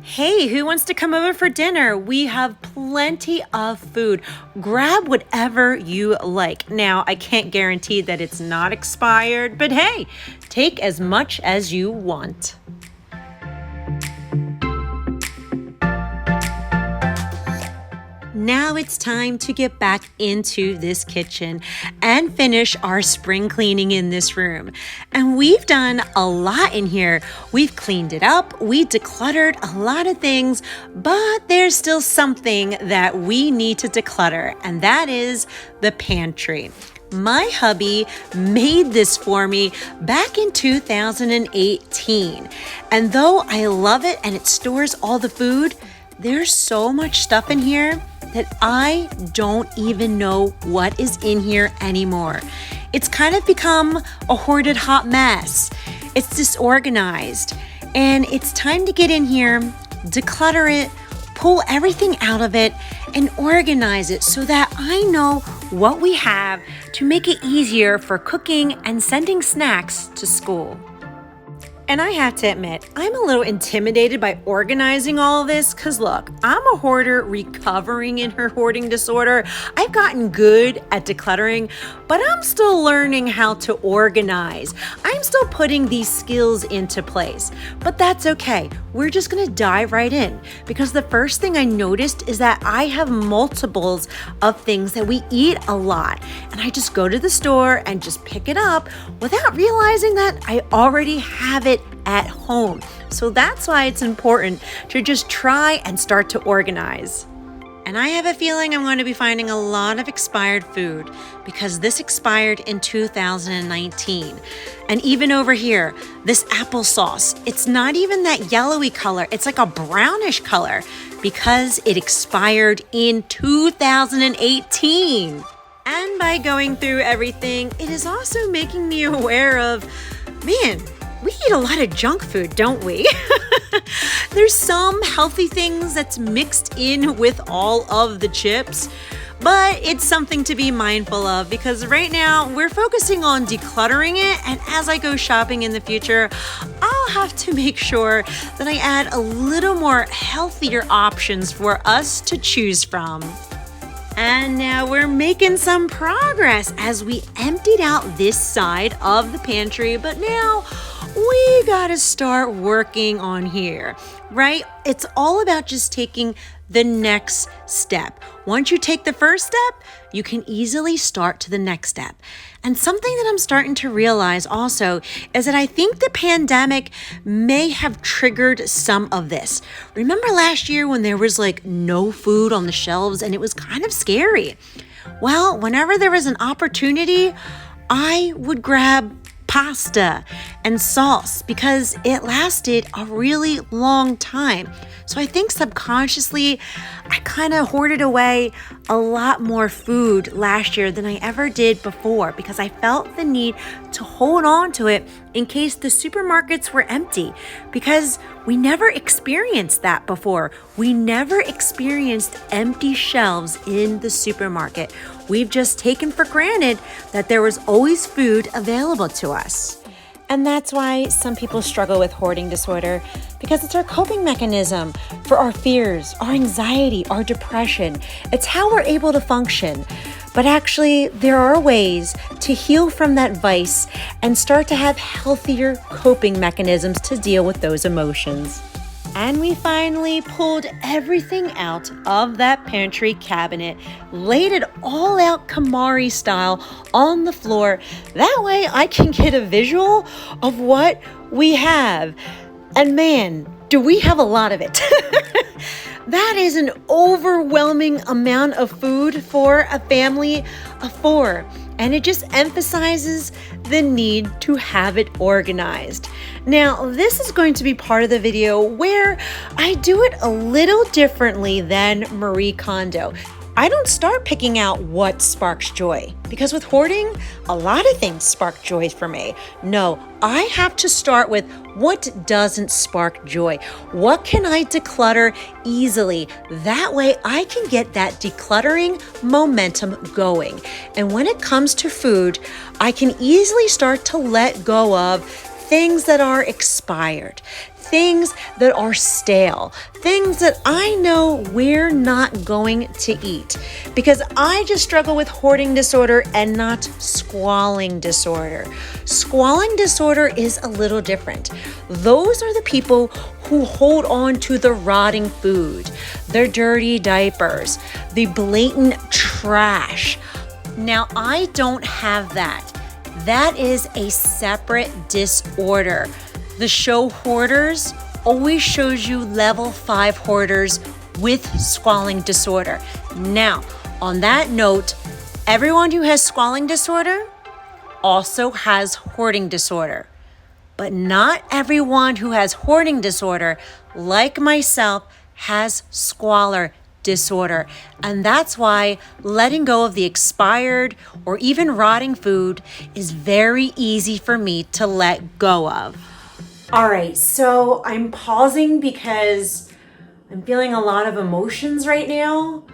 Hey, who wants to come over for dinner? We have plenty of food. Grab whatever you like. Now, I can't guarantee that it's not expired, but hey, take as much as you want. Now it's time to get back into this kitchen and finish our spring cleaning in this room. And we've done a lot in here. We've cleaned it up, we decluttered a lot of things, but there's still something that we need to declutter, and that is the pantry. My hubby made this for me back in 2018. And though I love it and it stores all the food, there's so much stuff in here that I don't even know what is in here anymore. It's kind of become a hoarded hot mess. It's disorganized, and it's time to get in here, declutter it, pull everything out of it, and organize it so that I know what we have to make it easier for cooking and sending snacks to school. And I have to admit, I'm a little intimidated by organizing all of this because look, I'm a hoarder recovering in her hoarding disorder. I've gotten good at decluttering, but I'm still learning how to organize. I'm still putting these skills into place, but that's okay. We're just gonna dive right in because the first thing I noticed is that I have multiples of things that we eat a lot. And I just go to the store and just pick it up without realizing that I already have it at home. So that's why it's important to just try and start to organize. And I have a feeling I'm going to be finding a lot of expired food because this expired in 2019. And even over here, this applesauce, it's not even that yellowy color. It's like a brownish color because it expired in 2018. And by going through everything, it is also making me aware of, man, we eat a lot of junk food, don't we? There's some healthy things that's mixed in with all of the chips, but it's something to be mindful of because right now we're focusing on decluttering it, and as I go shopping in the future, I'll have to make sure that I add a little more healthier options for us to choose from. And now we're making some progress as we emptied out this side of the pantry, but now we gotta start working on here, right? It's all about just taking the next step. Once you take the first step, you can easily start to the next step. And something that I'm starting to realize also is that I think the pandemic may have triggered some of this. Remember last year when there was like no food on the shelves and it was kind of scary? Well, whenever there was an opportunity, I would grab pasta and sauce because it lasted a really long time. So I think subconsciously, I kind of hoarded away a lot more food last year than I ever did before because I felt the need to hold on to it in case the supermarkets were empty because we never experienced that before. We never experienced empty shelves in the supermarket. We've just taken for granted that there was always food available to us. And that's why some people struggle with hoarding disorder because it's our coping mechanism for our fears, our anxiety, our depression. It's how we're able to function. But actually, there are ways to heal from that vice and start to have healthier coping mechanisms to deal with those emotions. And we finally pulled everything out of that pantry cabinet, laid it all out KonMari style on the floor. That way I can get a visual of what we have. And man, do we have a lot of it. That is an overwhelming amount of food for a family of 4. And it just emphasizes the need to have it organized. Now, this is going to be part of the video where I do it a little differently than Marie Kondo. I don't start picking out what sparks joy because with hoarding, a lot of things spark joy for me. No, I have to start with what doesn't spark joy. What can I declutter easily? That way I can get that decluttering momentum going. And when it comes to food, I can easily start to let go of things that are expired, things that are stale, things that I know we're not going to eat, because I just struggle with hoarding disorder and not squalling disorder. Squalling disorder is a little different. Those are the people who hold on to the rotting food, the dirty diapers, the blatant trash. Now, I don't have that. That is a separate disorder. The show Hoarders always shows you level 5 hoarders with squalling disorder. Now, on that note, everyone who has squalling disorder also has hoarding disorder. But not everyone who has hoarding disorder, like myself, has squalor disorder. And that's why letting go of the expired or even rotting food is very easy for me to let go of. All right, so I'm pausing because I'm feeling a lot of emotions right now.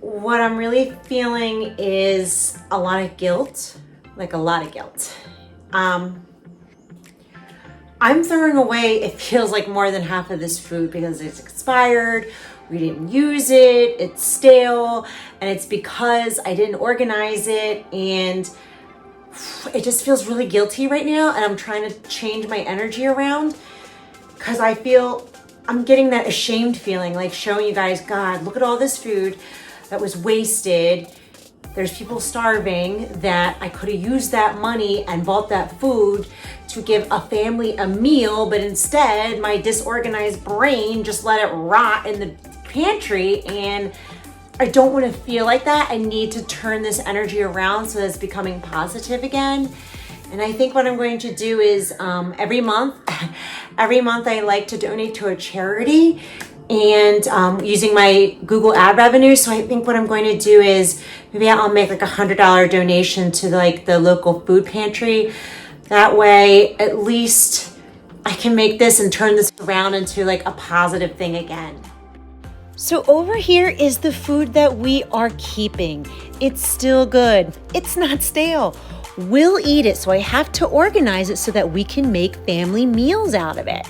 What I'm really feeling is a lot of guilt, like a lot of guilt. I'm throwing away, it feels like more than half of this food because it's expired, we didn't use it, it's stale, and it's because I didn't organize it, and it just feels really guilty right now, and I'm trying to change my energy around because I feel I'm getting that ashamed feeling, like showing you guys, God, look at all this food that was wasted. There's people starving that I could have used that money and bought that food to give a family a meal, but instead my disorganized brain just let it rot in the pantry, and I don't want to feel like that. I need to turn this energy around so that it's becoming positive again. And I think what I'm going to do is every month I like to donate to a charity, and using my Google ad revenue. So I think what I'm going to do is maybe I'll make like $100 donation to like the local food pantry. That way, at least I can make this and turn this around into like a positive thing again. So over here is the food that we are keeping. It's still good. It's not stale. We'll eat it, so I have to organize it so that we can make family meals out of it.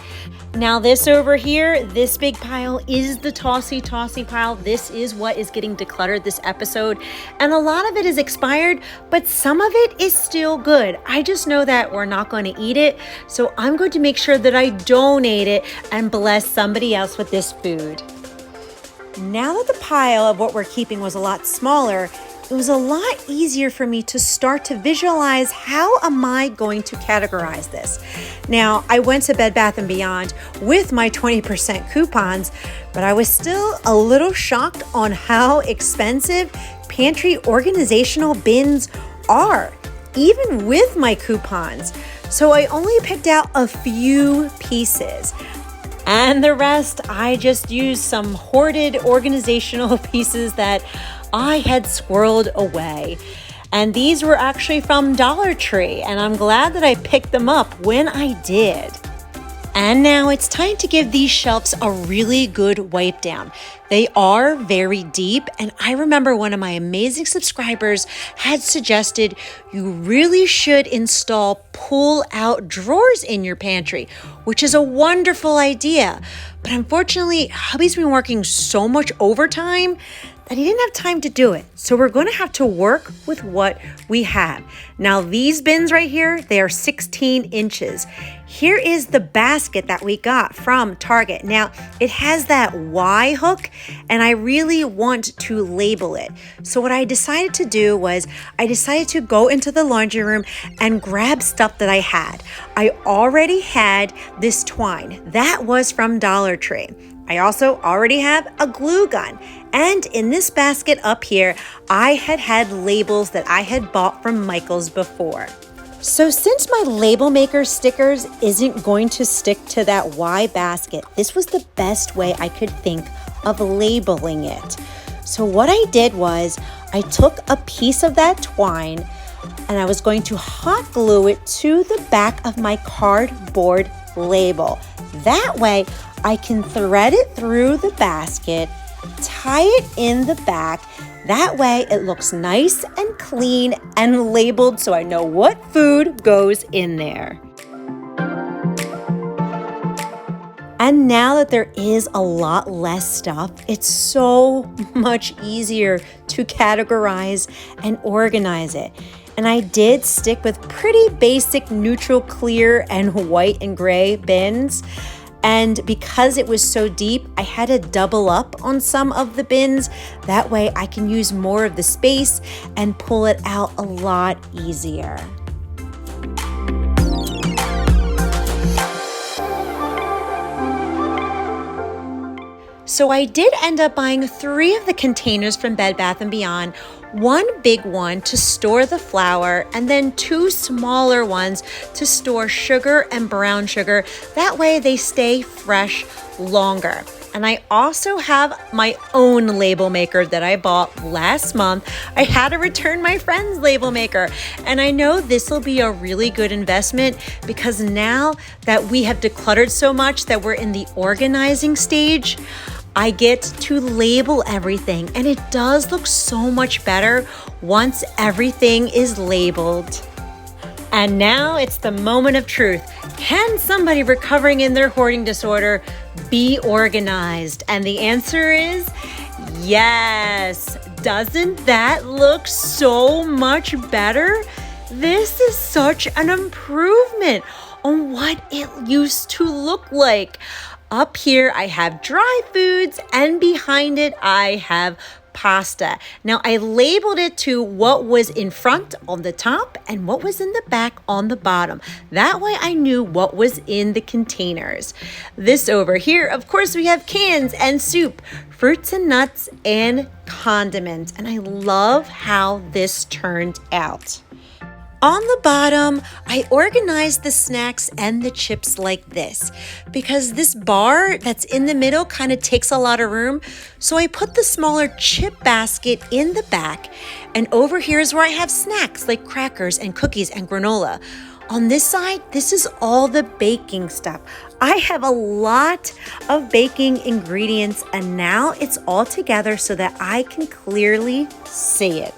Now this over here, this big pile is the tossy pile. This is what is getting decluttered this episode. And a lot of it is expired, but some of it is still good. I just know that we're not going to eat it, so I'm going to make sure that I donate it and bless somebody else with this food. Now that the pile of what we're keeping was a lot smaller, it was a lot easier for me to start to visualize how am I going to categorize this. Now, I went to Bed Bath & Beyond with my 20% coupons, but I was still a little shocked on how expensive pantry organizational bins are, even with my coupons. So I only picked out a few pieces. And the rest, I just used some hoarded organizational pieces that I had squirreled away. And these were actually from Dollar Tree, and I'm glad that I picked them up when I did. And now it's time to give these shelves a really good wipe down. They are very deep, and I remember one of my amazing subscribers had suggested you really should install pull-out drawers in your pantry, which is a wonderful idea. But unfortunately, hubby's been working so much overtime that he didn't have time to do it. So we're going to have to work with what we have. Now these bins right here, they are 16 inches. Here is the basket that we got from Target. Now it has that Y hook, and I really want to label it. So what I decided to do was I decided to go into the laundry room and grab stuff that I had. I already had this twine. That was from Dollar Tree. I also already have a glue gun. And in this basket up here, I had labels that I had bought from Michael's before. So since my label maker stickers isn't going to stick to that Y basket, this was the best way I could think of labeling it. So what I did was I took a piece of that twine and I was going to hot glue it to the back of my cardboard label. That way I can thread it through the basket, tie it in the back. That way it looks nice and clean and labeled so I know what food goes in there. And now that there is a lot less stuff, it's so much easier to categorize and organize it. And I did stick with pretty basic neutral, clear, and white and gray bins. And because it was so deep, I had to double up on some of the bins. That way I can use more of the space and pull it out a lot easier. So I did end up buying 3 of the containers from Bed Bath & Beyond, 1 big one to store the flour, and then 2 smaller ones to store sugar and brown sugar. That way they stay fresh longer. And I also have my own label maker that I bought last month. I had to return my friend's label maker. And I know this will be a really good investment because now that we have decluttered so much that we're in the organizing stage, I get to label everything, and it does look so much better once everything is labeled. And now it's the moment of truth. Can somebody recovering in their hoarding disorder be organized? And the answer is yes. Doesn't that look so much better? This is such an improvement on what it used to look like. Up here, I have dry foods, and behind it, I have pasta. Now, I labeled it to what was in front on the top and what was in the back on the bottom. That way, I knew what was in the containers. This over here, of course, we have cans and soup, fruits and nuts, and condiments. And I love how this turned out. On the bottom, I organized the snacks and the chips like this because this bar that's in the middle kind of takes a lot of room. So I put the smaller chip basket in the back, and over here is where I have snacks like crackers and cookies and granola. On this side, this is all the baking stuff. I have a lot of baking ingredients, and now it's all together so that I can clearly see it.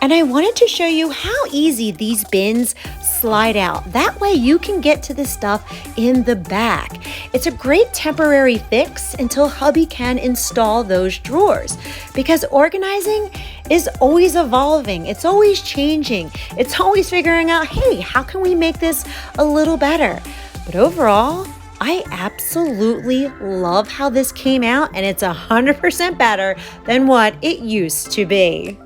And I wanted to show you how easy these bins slide out. That way you can get to the stuff in the back. It's a great temporary fix until hubby can install those drawers, because organizing is always evolving. It's always changing. It's always figuring out, hey, how can we make this a little better? But overall, I absolutely love how this came out, and it's 100% better than what it used to be.